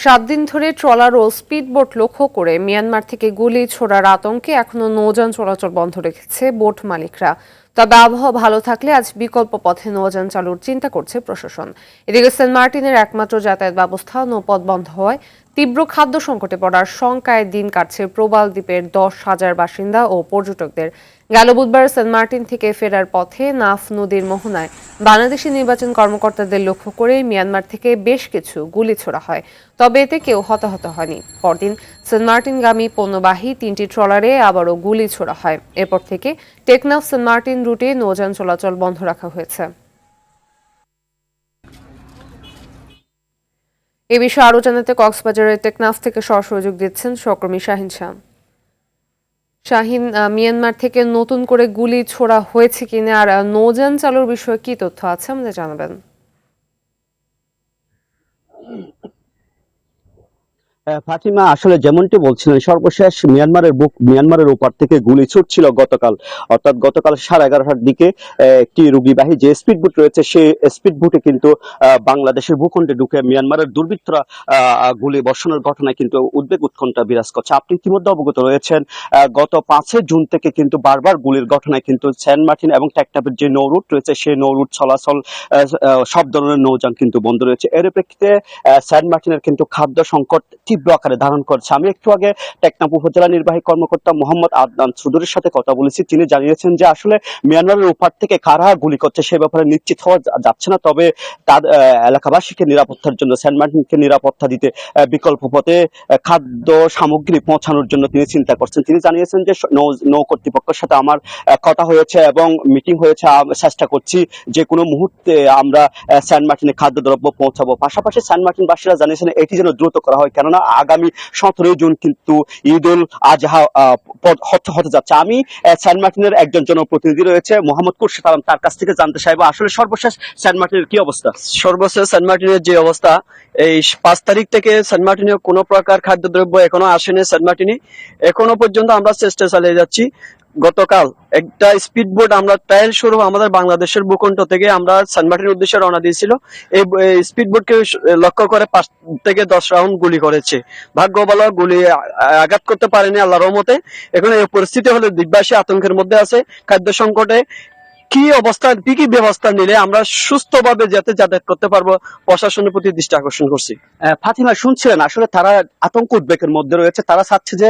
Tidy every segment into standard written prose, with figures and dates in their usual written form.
7 দিন ধরে ট্রলার ও স্পিডবোট লক্ষ্য করে মিয়ানমার থেকে গুলি ছোড়ার আতঙ্কে এখনো নৌযান চলাচল বন্ধ রেখেছে বোট মালিকরা। তবে আবহাওয়া ভালো থাকলে আজ বিকল্প পথে নৌযান চালুর চিন্তা করছে প্রশাসন। এদিকে সেন্ট মার্টিনের একমাত্র যাতায়াত ব্যবস্থা নৌপথ বন্ধ হওয়ায় তীব্র খাদ্য সংকটে পড়ার শঙ্কায় দিন কাটছে প্রবাল দ্বীপের 10,000 বাসিন্দা ও পর্যটকদের। গেল বুধবার সেন্ট মার্টিন থেকে ফেরার পথে নাফ নদীর মোহনায় বাংলাদেশি নির্বাচন কর্মকর্তাদের লক্ষ্য করে মিয়ানমার থেকে বেশ কিছু গুলি ছোড়া হয়, তবে এতে কেউ হতাহত হয়নি। পরদিন সেন্ট মার্টিনগামী পণ্যবাহী 3টি ট্রলারে আবারও গুলি ছোড়া হয়। এরপর থেকে টেকনাফ সেন্ট মার্টিন রুটে নৌযান চলাচল বন্ধ রাখা হয়েছে। এ বিষয়ে আরও জানাতে কক্সবাজারের টেকনাফ থেকে সরাসরি যোগ দিচ্ছেন সহকর্মী শাহিন শাহ। শাহিন, মিয়ানমার থেকে নতুন করে গুলি ছোড়া হয়েছে কিনা আর নৌযান চালুর বিষয়ে কি তথ্য আছে আমাদের জানাবেন। ফাতিমা, আসলে যেমনটি বলছিলেন, সর্বশেষ মিয়ানমারের ওপার থেকে গুলি ছুটছিল গতকাল, অর্থাৎ গতকাল 11:30টার দিকে একটি রুগীবাহী যে স্পিডবোট রয়েছে সেই স্পিডবোটে কিন্তু বাংলাদেশের ভূখণ্ডে ঢুকে মিয়ানমারের দুর্বৃত্তরা গুলি বর্ষণের ঘটনায় কিন্তু উদ্বেগ উৎকণ্ঠা বিরাজ করছে। আপনি ইতিমধ্যে অবগত রয়েছেন, গত 5 জুন থেকে কিন্তু বারবার গুলির ঘটনায় কিন্তু সেন্ট মার্টিন এবং টেকনাফের যে নৌরুট রয়েছে সেই নৌরুট চলাচল সব ধরনের নৌযান কিন্তু বন্ধ রয়েছে। এর প্রেক্ষিতে সেন্ট মার্টিনের কিন্তু খাদ্য সংকট তীব্র আকারে ধারণ করছে। আমি একটু আগে টেকনাফ উপজেলা নির্বাহী কর্মকর্তা মোহাম্মদ আদনান চৌধুরীর সাথে কথা বলেছি। তিনি জানিয়েছেন যে আসলে মিয়ানমারের ওপার থেকে কারা গুলি করছে সে ব্যাপারে নিশ্চিত হওয়া যাচ্ছে না, তবে তার এলাকাবাসীকে নিরাপত্তার জন্য, সেন্ট মার্টিনকে নিরাপত্তা দিতে বিকল্প পথে খাদ্য সামগ্রী পৌঁছানোর জন্য তিনি চিন্তা করছেন। তিনি জানিয়েছেন যে নৌ কর্তৃপক্ষের সাথে আমার কথা হয়েছে এবং মিটিং হয়েছে, চেষ্টা করছি যে কোনো মুহূর্তে আমরা সেন্ট মার্টিনে খাদ্যদ্রব্য পৌঁছাবো। পাশাপাশি সেন্ট মার্টিন বাসীরা জানিয়েছেন এটি যেন দ্রুত করা হয়, কেননা আগামী 17 জুন কিন্তু ঈদ উল আজহা হতে যাচ্ছে। আমি সেন্ট মার্টিনের একজন জনপ্রতিনিধি রয়েছে মোহাম্মদ খুরশিদ আলম, তার কাছ থেকে জানতে চাইবো আসলে সর্বশেষ সেন্ট মার্টিনের কি অবস্থা। সর্বশেষ সেন্ট মার্টিনের যে অবস্থা, এই 5 তারিখ থেকে সেন্ট মার্টিনে কোনো প্রকার খাদ্যদ্রব্য এখনো আসেনি সেন্ট মার্টিনে। এখনো পর্যন্ত আমরা চেষ্টা চালিয়ে যাচ্ছি। গতকাল একটা স্পিডবোট আমরা ট্রায়াল স্বরূপ আমাদের বাংলাদেশের ভূখণ্ড থেকে আমরা সেন্ট মার্টিনের উদ্দেশ্যে রওনা দিয়েছিল। এই স্পিডবোটকে লক্ষ্য করে 5 থেকে 10 রাউন্ড গুলি করেছে। ভাগ্য ভালো, গুলি আঘাত করতে পারেনি আল্লাহর রহমতে। এখন এই পরিস্থিতি হলে দ্বীপবাসী আতঙ্কের মধ্যে আছে। খাদ্য সংকটে কি অবস্থা, কি ব্যবস্থা নিলে আমরা সুস্থভাবে যাতায়াত করতে পারবো, প্রশাসনের প্রতি দৃষ্টি আকর্ষণ করছি। ফাতিমা, শুনছিলেন আসলে তারা আতঙ্ক উদ্বেগের মধ্যে রয়েছে। তারা চাচ্ছে যে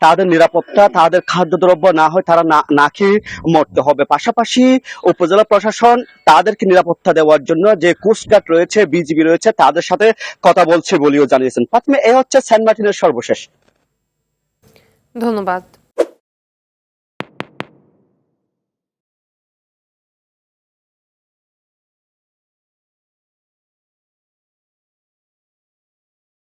তাদের নিরাপত্তা, তাদের খাদ্যদ্রব্য না হয় তারা না খেয়ে মরতে হবে। পাশাপাশি উপজেলা প্রশাসন তাদেরকে নিরাপত্তা দেওয়ার জন্য যে কোস্টগার্ড রয়েছে, বিজিবি রয়েছে, তাদের সাথে কথা বলছে বলেও জানিয়েছেন। ফাতিমা, এই হচ্ছে সেন্ট মার্টিনের সর্বশেষ। ধন্যবাদ।